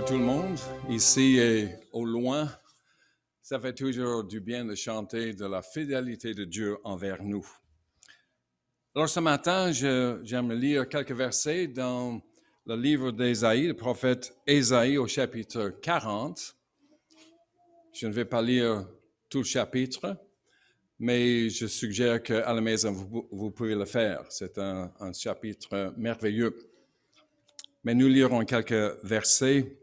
Bonjour tout le monde, ici et au loin. Ça fait toujours du bien de chanter de la fidélité de Dieu envers nous. Alors ce matin, j'aime lire quelques versets dans le livre d'Ésaïe, le prophète Ésaïe au chapitre 40. Je ne vais pas lire tout le chapitre, mais je suggère qu'à la maison, vous pouvez le faire. C'est un chapitre merveilleux. Mais nous lirons quelques versets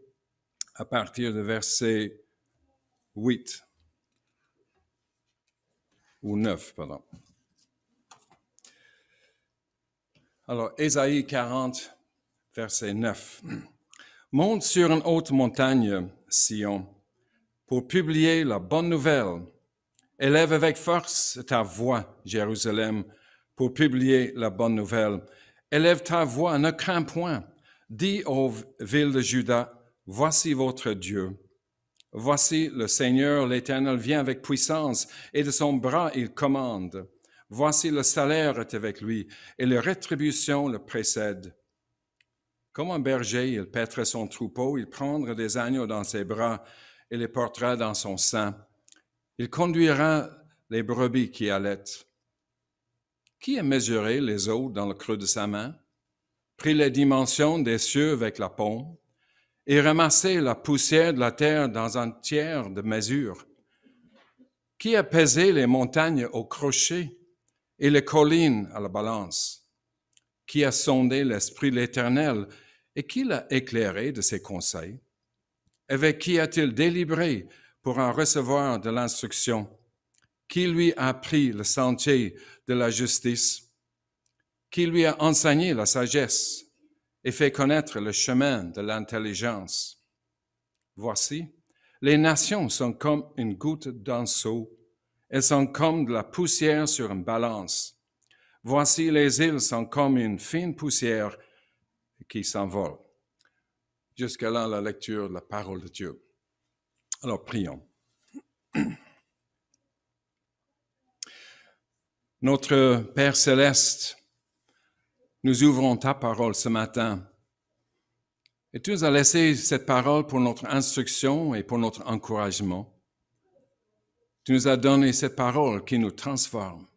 à partir de verset 8 ou 9, pardon. Alors, Ésaïe 40, verset 9. Monte sur une haute montagne, Sion, pour publier la bonne nouvelle. Élève avec force ta voix, Jérusalem, pour publier la bonne nouvelle. Élève ta voix, ne crains point. Dis aux villes de Juda, voici votre Dieu. Voici le Seigneur, l'Éternel, vient avec puissance, et de son bras il commande. Voici le salaire est avec lui, et la rétribution le précède. Comme un berger, il paîtrait son troupeau, il prendra des agneaux dans ses bras, et les portera dans son sein. Il conduira les brebis qui allaitent. Qui a mesuré les eaux dans le creux de sa main, pris les dimensions des cieux avec la paume, et ramassé la poussière de la terre dans un tiers de mesure? Qui a pesé les montagnes au crochet et les collines à la balance? Qui a sondé l'Esprit de l'Éternel et qui l'a éclairé de ses conseils? Avec qui a-t-il délivré pour en recevoir de l'instruction? Qui lui a appris le sentier de la justice? Qui lui a enseigné la sagesse et fait connaître le chemin de l'intelligence? Voici, les nations sont comme une goutte d'un seau. Elles sont comme de la poussière sur une balance. Voici, les îles sont comme une fine poussière qui s'envole. Jusqu'à là, la lecture de la parole de Dieu. Alors, prions. Notre Père céleste, nous ouvrons ta parole ce matin. Et tu nous as laissé cette parole pour notre instruction et pour notre encouragement. Tu nous as donné cette parole qui nous transforme.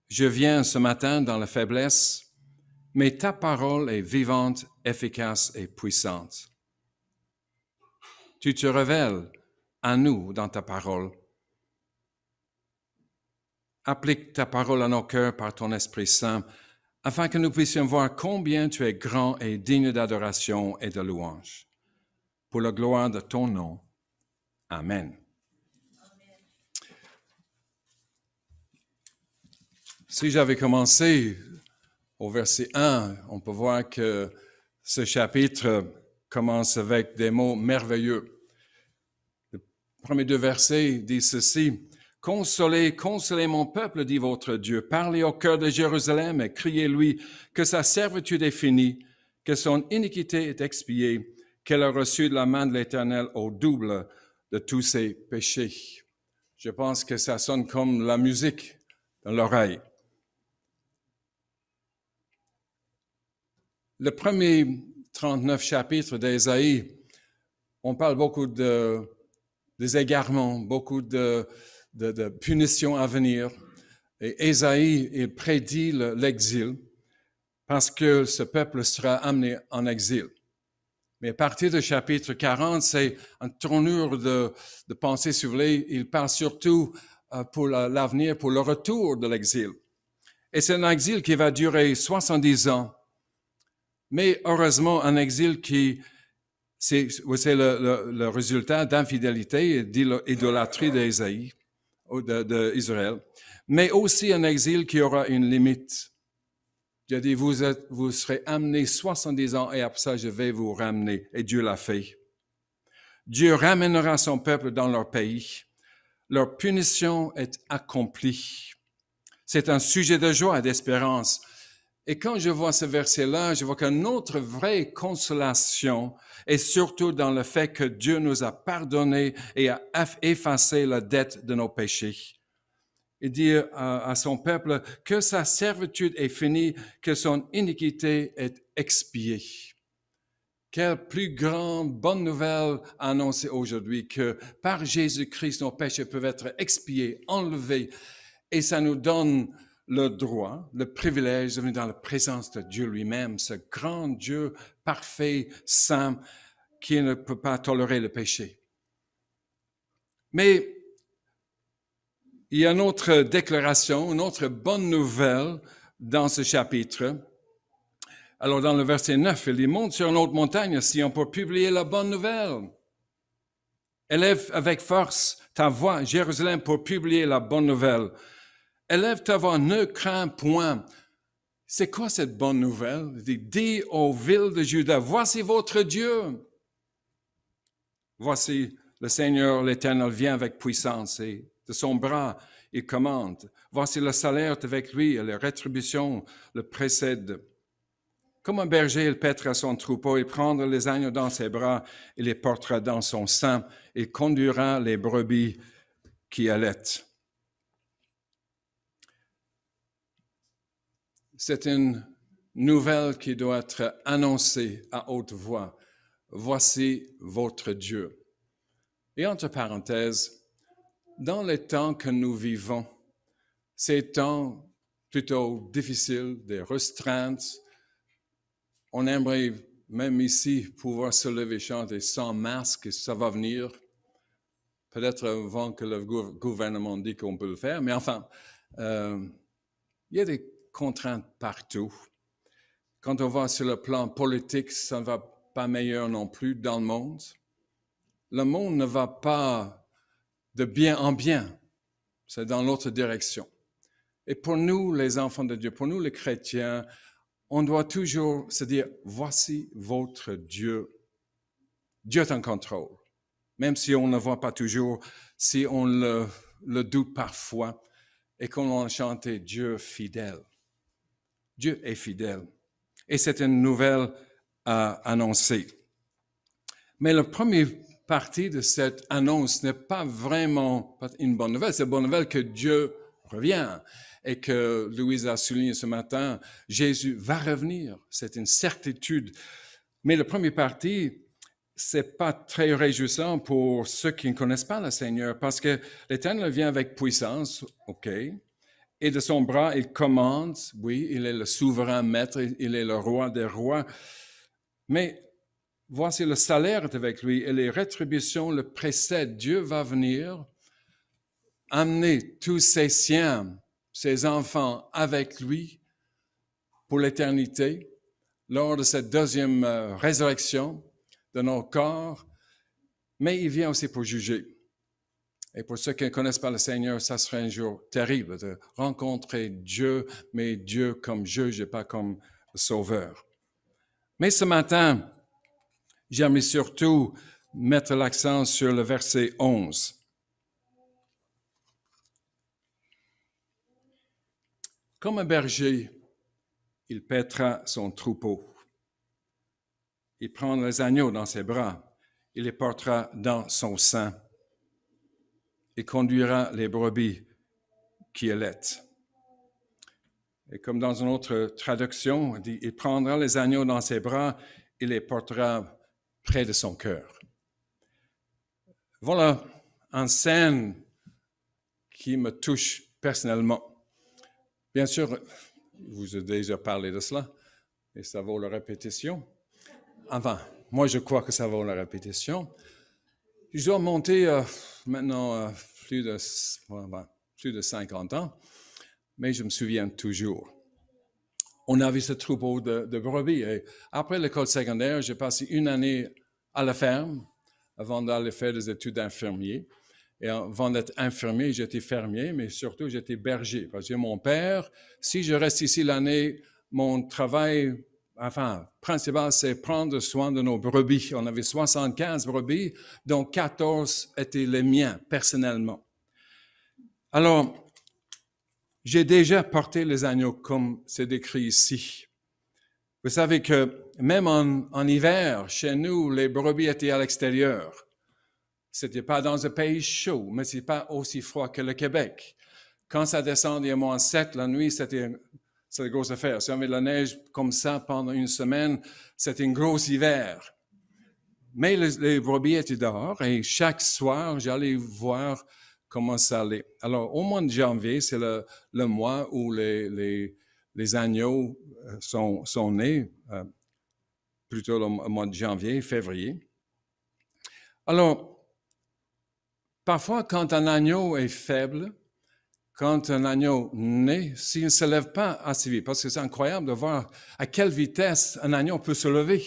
Je viens ce matin dans la faiblesse, mais ta parole est vivante, efficace et puissante. Tu te révèles à nous dans ta parole. Applique ta parole à nos cœurs par ton Esprit Saint, afin que nous puissions voir combien tu es grand et digne d'adoration et de louange. Pour la gloire de ton nom. Amen. Si j'avais commencé au verset 1, on peut voir que ce chapitre commence avec des mots merveilleux. Les premiers deux versets disent ceci. « Consolez, consolez mon peuple, dit votre Dieu. Parlez au cœur de Jérusalem et criez-lui que sa servitude est finie, que son iniquité est expiée, qu'elle a reçu de la main de l'Éternel au double de tous ses péchés. » Je pense que ça sonne comme la musique dans l'oreille. Le premier 39 chapitres d'Ésaïe, on parle beaucoup des égarements, beaucoup de punitions à venir. Et Ésaïe, il prédit l'exil parce que ce peuple sera amené en exil. Mais à partir du chapitre 40, c'est une tournure de pensée, si vous voulez. Il parle surtout pour l'avenir, pour le retour de l'exil. Et c'est un exil qui va durer 70 ans. Mais heureusement, un exil c'est le résultat d'infidélité et d'idolâtrie d'Ésaïe, d'Israël, mais aussi un exil qui aura une limite. Dieu dit, vous serez amenés 70 ans et après ça, je vais vous ramener. Et Dieu l'a fait. Dieu ramènera son peuple dans leur pays. Leur punition est accomplie. C'est un sujet de joie et d'espérance. Et quand je vois ce verset-là, je vois qu'une autre vraie consolation est surtout dans le fait que Dieu nous a pardonné et a effacé la dette de nos péchés. Il dit à son peuple que sa servitude est finie, que son iniquité est expiée. Quelle plus grande bonne nouvelle à annoncer aujourd'hui que par Jésus-Christ, nos péchés peuvent être expiés, enlevés, et ça nous donne le droit, le privilège de venir dans la présence de Dieu lui-même, ce grand Dieu parfait, saint, qui ne peut pas tolérer le péché. Mais il y a une autre déclaration, une autre bonne nouvelle dans ce chapitre. Alors, dans le verset 9, il dit « Monte sur une autre montagne, Sion, pour publier la bonne nouvelle. Élève avec force ta voix, Jérusalem, pour publier la bonne nouvelle. Élève ta voix, ne crains point. » C'est quoi cette bonne nouvelle? Il dit « Dis aux villes de Juda, voici votre Dieu. Voici le Seigneur l'Éternel vient avec puissance et de son bras il commande. Voici le salaire avec lui et la rétribution le précède. » Comme un berger, il paîtra son troupeau, il prendra les agneaux dans ses bras, il les portera dans son sein, il conduira les brebis qui allaitent. C'est une nouvelle qui doit être annoncée à haute voix. Voici votre Dieu. Et entre parenthèses, dans les temps que nous vivons, ces temps plutôt difficiles, des restreintes, on aimerait, même ici, pouvoir se lever chanter sans masque, ça va venir. Peut-être avant que le gouvernement dit qu'on peut le faire, mais enfin, il y a des contraintes partout. Quand on va sur le plan politique, ça ne va pas meilleur non plus dans le monde. Le monde ne va pas de bien en bien, c'est dans l'autre direction. Et pour nous, les enfants de Dieu, pour nous, les chrétiens, on doit toujours se dire, voici votre Dieu. Dieu est en contrôle. Même si on ne voit pas toujours, si on le doute parfois, et qu'on a chanté Dieu fidèle. Dieu est fidèle. Et c'est une nouvelle à annoncer. Mais la première partie de cette annonce n'est pas vraiment une bonne nouvelle. C'est une bonne nouvelle que Dieu revient. Et que Louise a souligné ce matin, Jésus va revenir. C'est une certitude. Mais la première partie, c'est pas très réjouissant pour ceux qui ne connaissent pas le Seigneur, parce que l'Éternel vient avec puissance, ok, et de son bras, il commande, oui, il est le souverain maître, il est le roi des rois, mais voici le salaire est avec lui, et les rétributions le précèdent. Dieu va venir amener tous ses siens, ses enfants avec lui pour l'éternité, lors de cette deuxième résurrection de nos corps, mais il vient aussi pour juger. Et pour ceux qui ne connaissent pas le Seigneur, ça serait un jour terrible de rencontrer Dieu, mais Dieu comme juge et pas comme sauveur. Mais ce matin, j'aimerais surtout mettre l'accent sur le verset 11. Comme un berger, il paîtra son troupeau. Il prendra les agneaux dans ses bras, il les portera dans son sein. Il conduira les brebis qui allaitent. Et comme dans une autre traduction, il dit, il prendra les agneaux dans ses bras, il les portera près de son cœur. Voilà une scène qui me touche personnellement. Bien sûr, je vous ai déjà parlé de cela, et ça vaut la répétition. Enfin, moi je crois que ça vaut la répétition. Je dois monter maintenant plus de 50 ans, mais je me souviens toujours. On avait ce troupeau de brebis. Et après l'école secondaire, j'ai passé une année à la ferme avant d'aller faire des études d'infirmier. Et avant d'être infirmier, j'étais fermier, mais surtout j'étais berger. Parce que mon père, si je reste ici l'année, mon travail principal, c'est prendre soin de nos brebis. On avait 75 brebis, dont 14 étaient les miens, personnellement. Alors, j'ai déjà porté les agneaux, comme c'est décrit ici. Vous savez que même en hiver, chez nous, les brebis étaient à l'extérieur. C'était pas dans un pays chaud, mais c'est pas aussi froid que le Québec. Quand ça descendait à -7 la nuit, c'était une grosse affaire. Si on avait de la neige comme ça pendant une semaine, c'était un gros hiver. Mais les brebis étaient dehors et chaque soir, j'allais voir comment ça allait. Alors, au mois de janvier, c'est le mois où les agneaux sont nés, plutôt le mois de janvier, février. Alors, parfois, quand un agneau est faible, quand un agneau naît, s'il ne se lève pas assez vite, parce que c'est incroyable de voir à quelle vitesse un agneau peut se lever.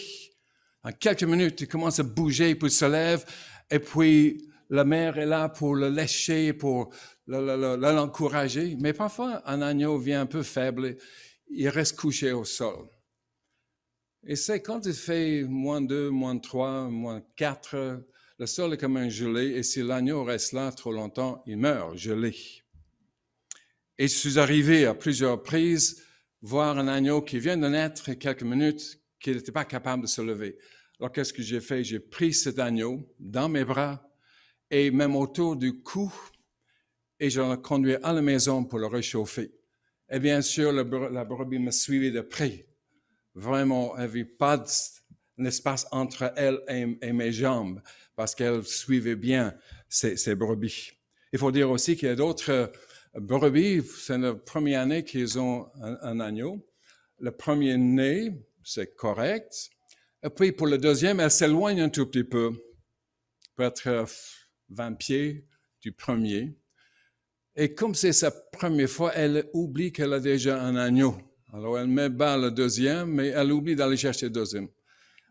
En quelques minutes, il commence à bouger, puis il se lève, et puis la mère est là pour le lécher, pour l'encourager. Mais parfois, un agneau vient un peu faible, il reste couché au sol. Et c'est quand il fait -2, -3, -4, le sol est comme un gelé, et si l'agneau reste là trop longtemps, il meurt gelé. Et je suis arrivé à plusieurs reprises voir un agneau qui vient de naître quelques minutes, qui n'était pas capable de se lever. Alors, qu'est-ce que j'ai fait? J'ai pris cet agneau dans mes bras et même autour du cou, et je l'ai conduit à la maison pour le réchauffer. Et bien sûr, la brebis me suivait de près. Vraiment, il n'y avait pas d'espace entre elle et mes jambes, parce qu'elle suivait bien ces brebis. Il faut dire aussi qu'il y a d'autres brebis, c'est la première année qu'ils ont un agneau. Le premier né, c'est correct. Et puis pour le deuxième, elle s'éloigne un tout petit peu, peut-être 20 pieds du premier. Et comme c'est sa première fois, elle oublie qu'elle a déjà un agneau. Alors elle met bas le deuxième, mais elle oublie d'aller chercher le deuxième.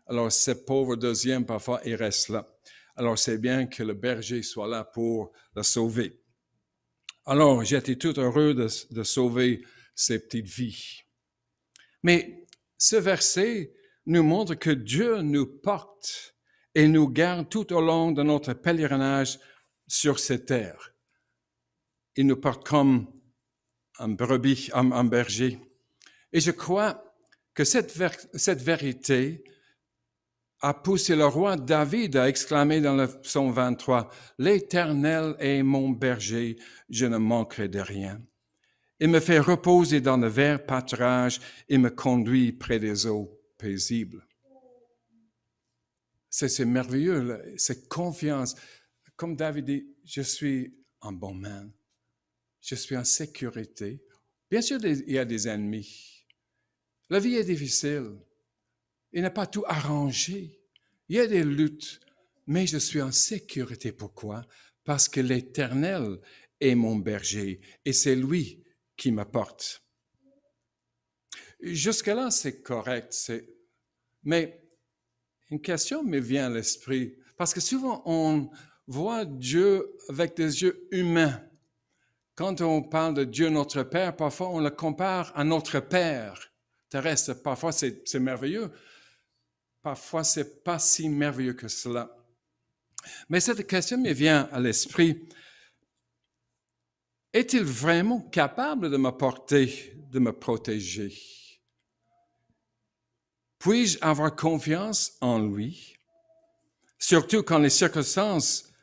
Alors ce pauvre deuxième, parfois, il reste là. Alors c'est bien que le berger soit là pour le sauver. Alors, j'étais tout heureux de sauver ces petites vies. Mais ce verset nous montre que Dieu nous porte et nous garde tout au long de notre pèlerinage sur cette terre. Il nous porte comme un brebis, un berger. Et je crois que cette vérité a poussé le roi David à exclamer dans le psaume 23, « L'Éternel est mon berger, je ne manquerai de rien. Il me fait reposer dans le vert pâturage et me conduit près des eaux paisibles. » C'est merveilleux, cette confiance. Comme David dit, je suis en bonne main. Je suis en sécurité. Bien sûr, il y a des ennemis. La vie est difficile. Il n'a pas tout arrangé. Il y a des luttes, mais je suis en sécurité. Pourquoi? Parce que l'Éternel est mon berger et c'est lui qui me porte. Jusque-là, c'est correct, mais une question me vient à l'esprit, parce que souvent on voit Dieu avec des yeux humains. Quand on parle de Dieu notre Père, parfois on le compare à notre Père terrestre. Parfois c'est merveilleux, parfois c'est pas si merveilleux que cela. Mais cette question me vient à l'esprit. Est-il vraiment capable de me porter, de me protéger? Puis-je avoir confiance en lui, surtout quand les circonstances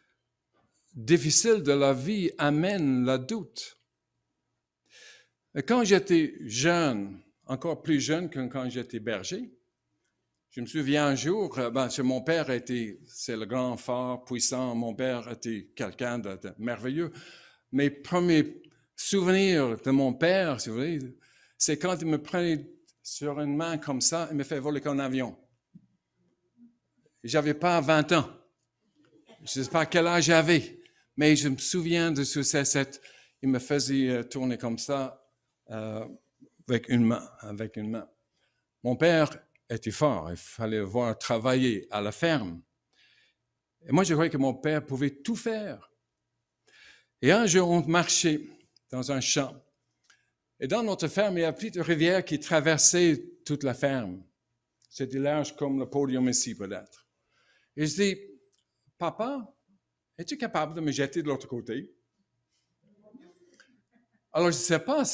difficiles de la vie amènent le doute? Et quand j'étais jeune, encore plus jeune que quand j'étais berger, je me souviens un jour, mon père c'est le grand, fort, puissant, mon père était quelqu'un de merveilleux. Mes premiers souvenirs de mon père, si vous voulez, c'est quand il me prenait sur une main comme ça, il me fait voler comme un avion. J'avais pas 20 ans. Je ne sais pas quel âge j'avais, mais je me souviens de ce set. Il me faisait tourner comme ça avec une main. Mon père était fort. Il fallait le voir travailler à la ferme. Et moi, je croyais que mon père pouvait tout faire. Et un jour, on marchait dans un champ. Et dans notre ferme, il y a une petite rivière qui traversait toute la ferme. C'était large comme le podium ici, peut-être. Et je dis, « Papa, es-tu capable de me jeter de l'autre côté? » Alors, je ne sais pas,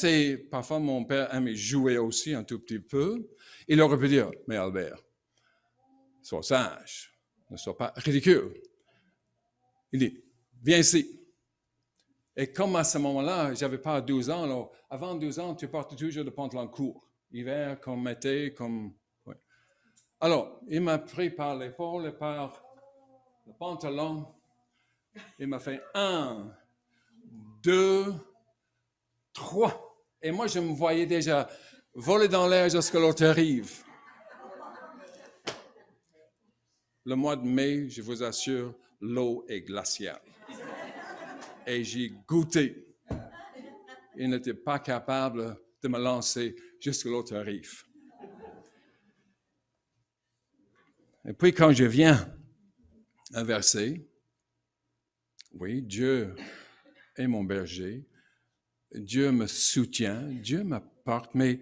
parfois mon père aimait jouer aussi un tout petit peu. Il aurait pu dire, « Mais Albert, sois sage, ne sois pas ridicule. » Il dit, « Viens ici. » Et comme à ce moment-là, je n'avais pas 12 ans, alors avant 12 ans, tu portes toujours de pantalons courts, hiver comme été, comme... Ouais. Alors, il m'a pris par l'épaule et par le pantalon. Il m'a fait 1, 2, 3. Et moi, je me voyais déjà voler dans l'air jusqu'à l'autre rive. Le mois de mai, je vous assure, l'eau est glaciale. Et j'ai goûté. Il n'était pas capable de me lancer jusqu'à l'autre rive. Et puis quand je viens à un verset, oui, Dieu est mon berger, Dieu me soutient, Dieu m'apporte, mais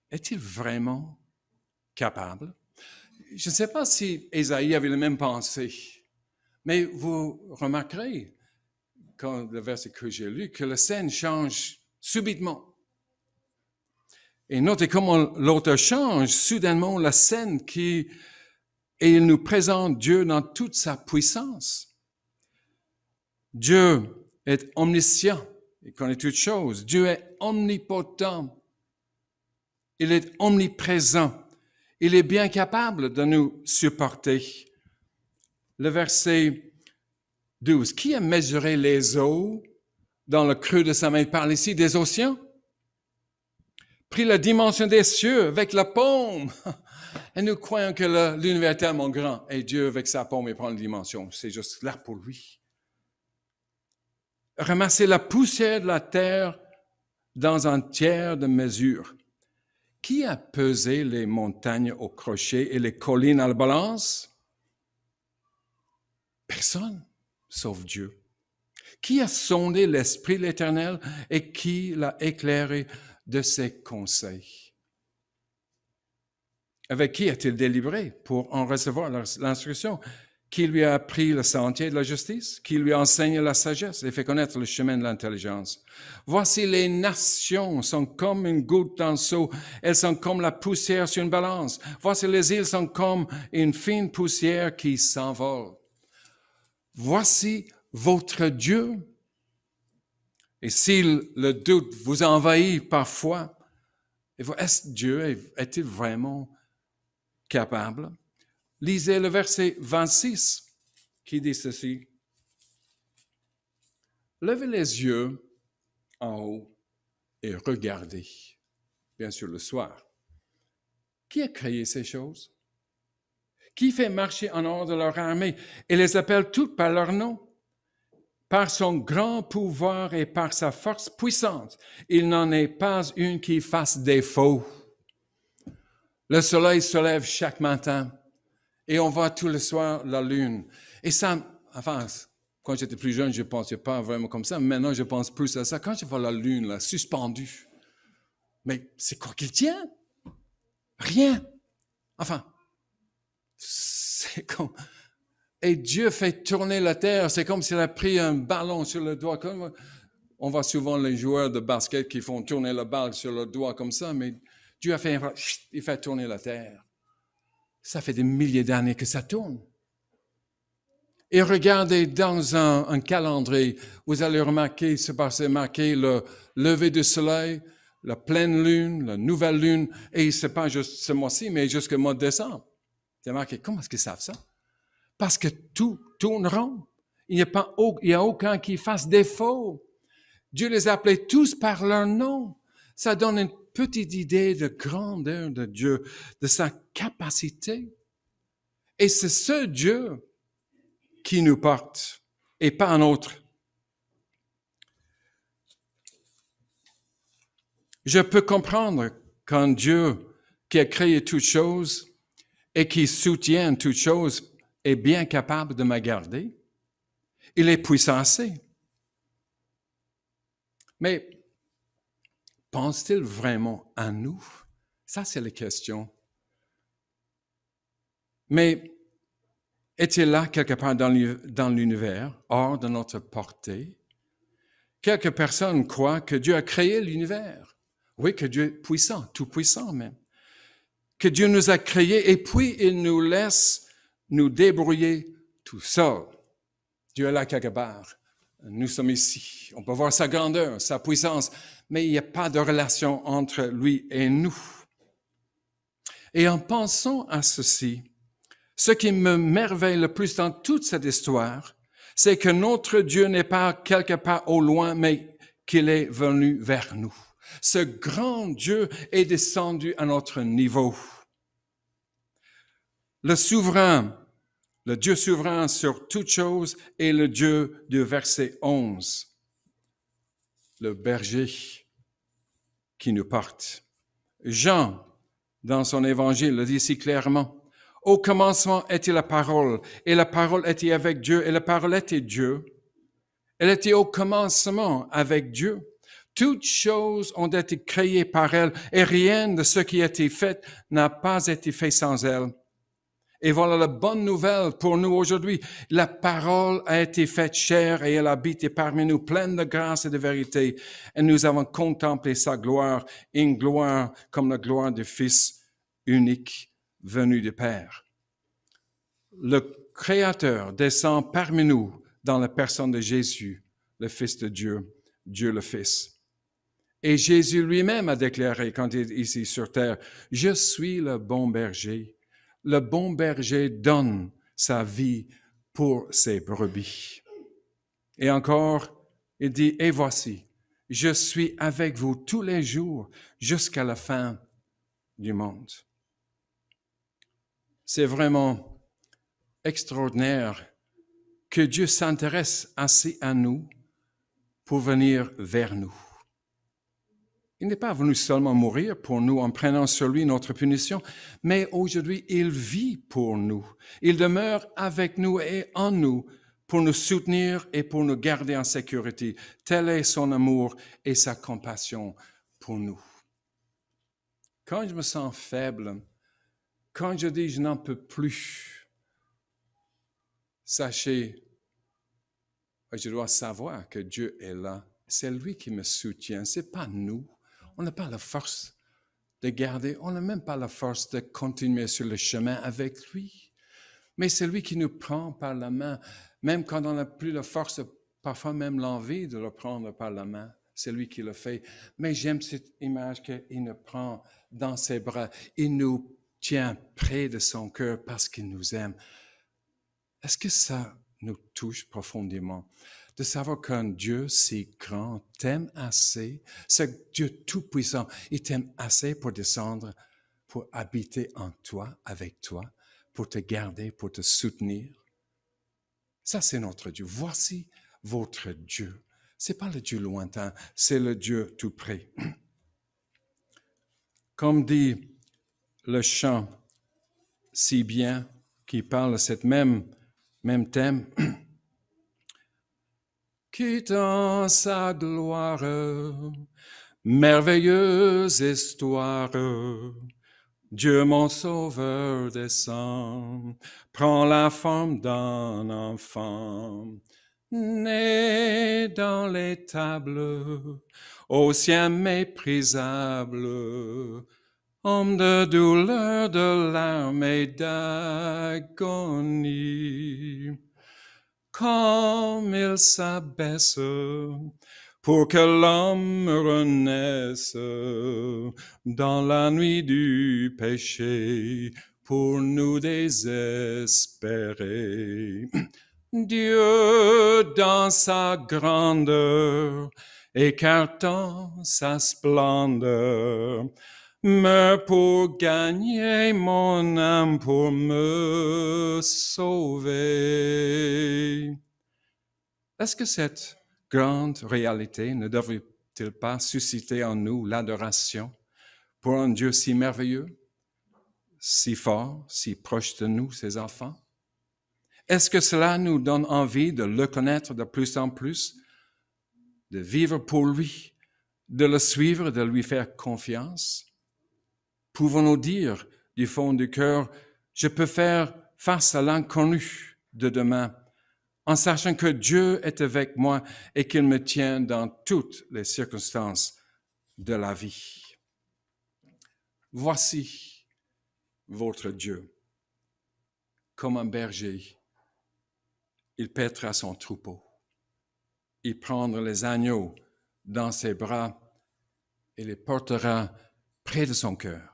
est-il vraiment capable? Je ne sais pas si Ésaïe avait la même pensée, mais vous remarquerez, quand le verset que j'ai lu, que la scène change subitement. Et notez comment l'auteur change soudainement la scène et il nous présente Dieu dans toute sa puissance. Dieu est omniscient, il connaît toutes choses. Dieu est omnipotent, il est omniprésent, il est bien capable de nous supporter. Le verset 12, qui a mesuré les eaux dans le creux de sa main? Il parle ici des océans. Pris la dimension des cieux avec la paume. Et nous croyons que l'univers est tellement grand. Et Dieu, avec sa paume, il prend la dimension. C'est juste là pour lui. Ramasser la poussière de la terre dans un tiers de mesure. Qui a pesé les montagnes au crochet et les collines à la balance? Personne, sauf Dieu. Qui a sondé l'Esprit de l'Éternel et qui l'a éclairé de ses conseils? Avec qui a-t-il délivré pour en recevoir l'instruction? Qui lui a appris le sentier de la justice? Qui lui a enseigné la sagesse et fait connaître le chemin de l'intelligence? Voici les nations sont comme une goutte dans le seau. Elles sont comme la poussière sur une balance. Voici les îles sont comme une fine poussière qui s'envole. Voici votre Dieu. Et si le doute vous envahit parfois, est-ce Dieu est-il vraiment capable? Lisez le verset 26 qui dit ceci. Levez les yeux en haut et regardez, bien sûr le soir. Qui a créé ces choses? Qui fait marcher en ordre leur armée et les appelle toutes par leur nom? Par son grand pouvoir et par sa force puissante, il n'en est pas une qui fasse défaut. Le soleil se lève chaque matin et on voit tous les soirs la lune. Et ça, enfin, quand j'étais plus jeune, je ne pensais pas vraiment comme ça. Maintenant, je pense plus à ça. Quand je vois la lune là, suspendue, mais c'est quoi qu'il tient? Rien. Enfin, c'est comme... Et Dieu fait tourner la terre. C'est comme s'il a pris un ballon sur le doigt. On voit souvent les joueurs de basket qui font tourner la balle sur le doigt comme ça, mais Dieu a fait, il fait tourner la terre. Ça fait des milliers d'années que ça tourne. Et regardez dans un calendrier, vous allez remarquer, c'est marqué le lever du soleil, la pleine lune, la nouvelle lune, et c'est pas juste ce mois-ci, mais jusqu'au mois de décembre. C'est marqué, comment est-ce qu'ils savent ça? Parce que tout tourne rond. Il n'y a aucun qui fasse défaut. Dieu les a appelés tous par leur nom. Ça donne une petite idée de grandeur de Dieu, de sa capacité. Et c'est ce Dieu qui nous porte et pas un autre. Je peux comprendre quand Dieu, qui a créé toutes choses et qui soutient toutes choses, est bien capable de me garder. Il est puissant assez. Mais pense-t-il vraiment à nous? Ça, c'est la question. Mais est-il là quelque part dans l'univers, hors de notre portée? Quelques personnes croient que Dieu a créé l'univers. Oui, que Dieu est puissant, tout puissant même. Que Dieu nous a créés et puis il nous laisse nous débrouiller tout seul. Dieu est là quelque part. Nous sommes ici. On peut voir sa grandeur, sa puissance, mais il n'y a pas de relation entre lui et nous. Et en pensant à ceci, Ce qui me merveille le plus dans toute cette histoire, c'est que notre Dieu n'est pas quelque part au loin, mais qu'il est venu vers nous. Ce grand Dieu est descendu à notre niveau. Le souverain, le Dieu souverain sur toute chose est le Dieu du verset 11, le berger qui nous porte. Jean, dans son évangile, le dit si clairement. Au commencement était la parole, et la parole était avec Dieu, et la parole était Dieu. Elle était au commencement avec Dieu. Toutes choses ont été créées par elle, et rien de ce qui a été fait n'a pas été fait sans elle. Et voilà la bonne nouvelle pour nous aujourd'hui. La parole a été faite chair et elle habite parmi nous, pleine de grâce et de vérité. Et nous avons contemplé sa gloire, une gloire comme la gloire du Fils unique venu du Père. Le Créateur descend parmi nous dans la personne de Jésus, le Fils de Dieu, Dieu le Fils. Et Jésus lui-même a déclaré quand il est ici sur terre, « Je suis le bon berger. » Le bon berger donne sa vie pour ses brebis. Et encore, il dit, « Et voici, je suis avec vous tous les jours jusqu'à la fin du monde. » C'est vraiment extraordinaire que Dieu s'intéresse assez à nous pour venir vers nous. Il n'est pas venu seulement mourir pour nous en prenant sur lui notre punition, mais aujourd'hui, il vit pour nous. Il demeure avec nous et en nous pour nous soutenir et pour nous garder en sécurité. Tel est son amour et sa compassion pour nous. Quand je me sens faible, quand je dis je n'en peux plus, sachez, je dois savoir que Dieu est là. C'est lui qui me soutient, c'est pas nous. On n'a pas la force de garder, on n'a même pas la force de continuer sur le chemin avec lui. Mais c'est lui qui nous prend par la main, même quand on n'a plus la force, parfois même l'envie de le prendre par la main. C'est lui qui le fait. Mais j'aime cette image qu'il nous prend dans ses bras. Il nous tient près de son cœur parce qu'il nous aime. Est-ce que ça nous touche profondément? De savoir qu'un Dieu si grand t'aime assez, ce Dieu tout-puissant, il t'aime assez pour descendre, pour habiter en toi, avec toi, pour te garder, pour te soutenir. Ça, c'est notre Dieu. Voici votre Dieu. C'est pas le Dieu lointain, c'est le Dieu tout près. Comme dit le chant si bien, qui parle de cette même thème, qui dans sa gloire, merveilleuse histoire, Dieu mon sauveur descend, prend la forme d'un enfant, né dans les tables, au sien méprisable, homme de douleur, de larmes et d'agonie. Comme il s'abaisse pour que l'homme renaisse dans la nuit du péché pour nous désespérer. Dieu dans sa grandeur, écartant sa splendeur, meurt pour gagner mon âme, pour me sauver. Est-ce que cette grande réalité ne devrait-il pas susciter en nous l'adoration pour un Dieu si merveilleux, si fort, si proche de nous, ses enfants? Est-ce que cela nous donne envie de le connaître de plus en plus, de vivre pour lui, de le suivre, de lui faire confiance? Pouvons-nous dire du fond du cœur, je peux faire face à l'inconnu de demain, en sachant que Dieu est avec moi et qu'il me tient dans toutes les circonstances de la vie. Voici votre Dieu. Comme un berger, il paîtra son troupeau. Il prendra les agneaux dans ses bras et les portera près de son cœur.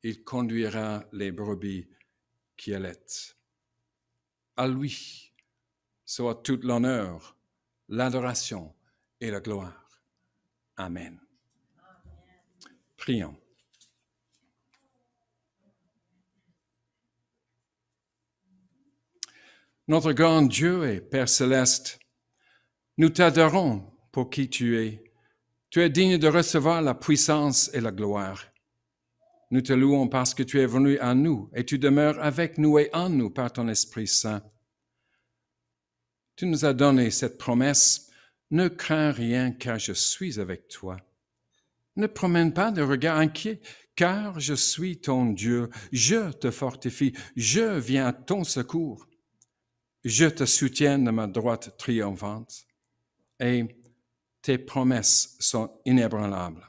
Il conduira les brebis qui est. À lui soit tout l'honneur, l'adoration et la gloire. Amen. Prions. Notre grand Dieu et Père céleste, nous t'adorons pour qui tu es. Tu es digne de recevoir la puissance et la gloire. Nous te louons parce que tu es venu à nous et tu demeures avec nous et en nous par ton Esprit Saint. Tu nous as donné cette promesse, ne crains rien car je suis avec toi. Ne promène pas de regard inquiet, car je suis ton Dieu. Je te fortifie, je viens à ton secours. Je te soutiens de ma droite triomphante et tes promesses sont inébranlables.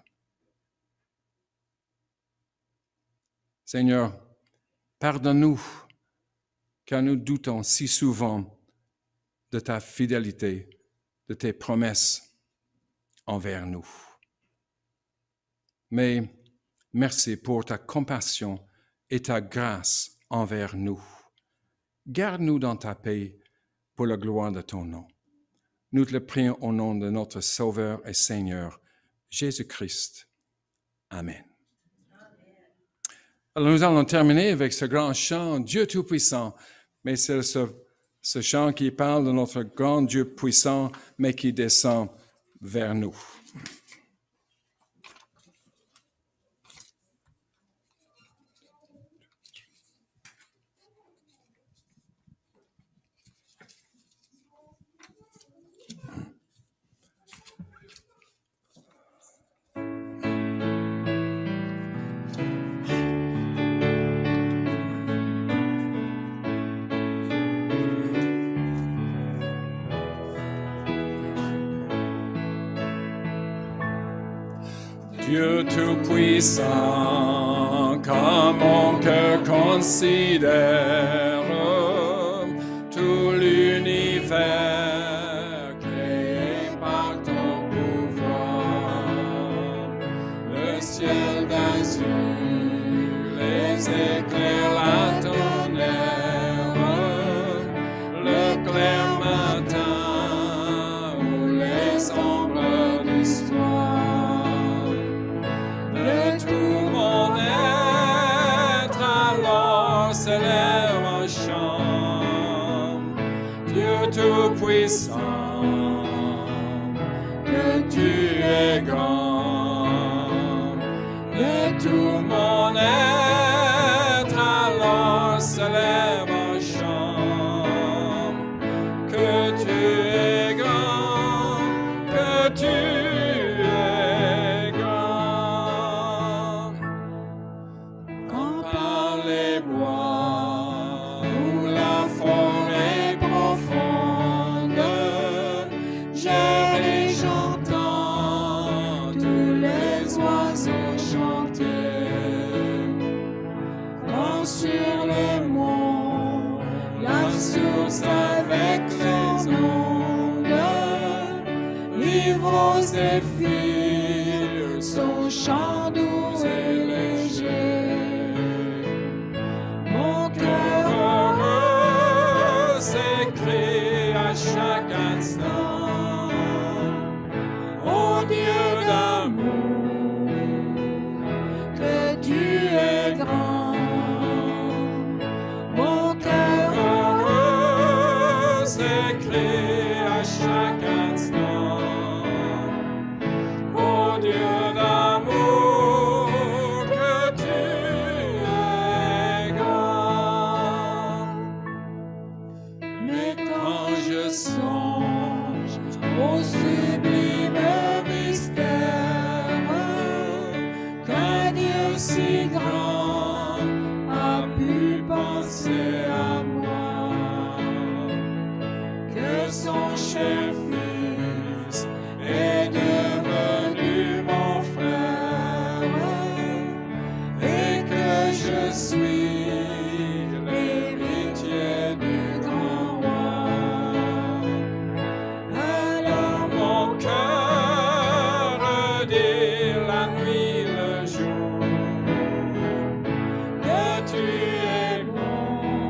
Seigneur, pardonne-nous, car nous doutons si souvent de ta fidélité, de tes promesses envers nous. Mais merci pour ta compassion et ta grâce envers nous. Garde-nous dans ta paix pour la gloire de ton nom. Nous te le prions au nom de notre Sauveur et Seigneur, Jésus-Christ. Amen. Alors nous allons terminer avec ce grand chant, Dieu Tout-Puissant, mais c'est ce chant qui parle de notre grand Dieu puissant, mais qui descend vers nous. Dieu Tout-Puissant, comme mon cœur considère tout l'univers créé par ton pouvoir, le ciel d'azur, les éclairs, la tonnerre, le clair matin ou les ombres d'histoire. Tout mon être alors s'élève en chant, Dieu Tout-Puissant, que tu es grand. Et tout mon être alors s'élève en chant, que tu es grand, que tu sur le mont, la source avec les ondes, livres et fils, son chant doux et léger. Mon cœur heureux s'écrie à chaque instant, ô Dieu d'amour, que tu es grand. À chaque instant, ô Dieu d'amour, que tu es grand. Mais quand je songe au sublime mystère qu'un Dieu si grand a pu penser à moi, que son cher fils est devenu mon frère et que je suis l'héritier du grand roi. Alors mon cœur redit la nuit, le jour, que tu es bon.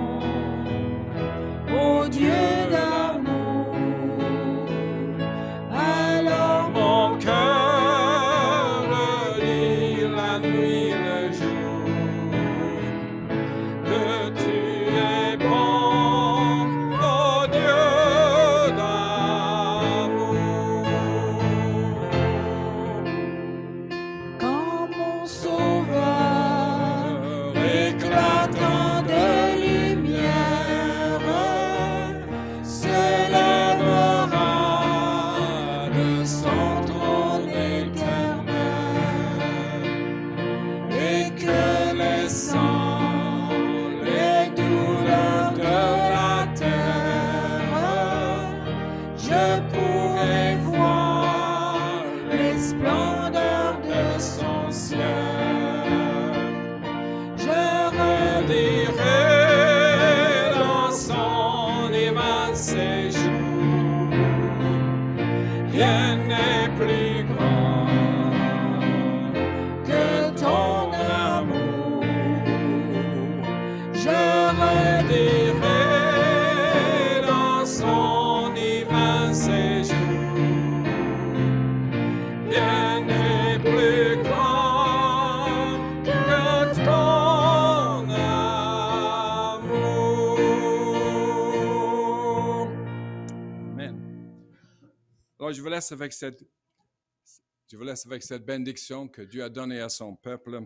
je pourrai voir les splendeurs de son ciel. Je redirai dans son immense séjour. Rien n'est plus grand que ton amour. Je redirai dans son divin séjour. Rien n'est plus grand que ton amour. Amen. Alors, je vous laisse avec cette bénédiction que Dieu a donnée à son peuple.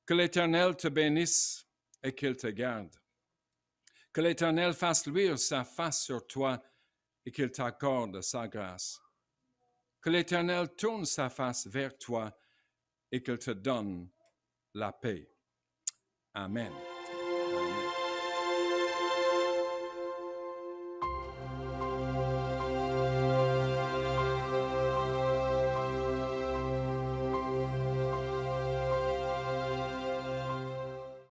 Que l'Éternel te bénisse et qu'il te garde. Que l'Éternel fasse luire sa face sur toi et qu'il t'accorde sa grâce. Que l'Éternel tourne sa face vers toi et qu'il te donne la paix. Amen. Amen.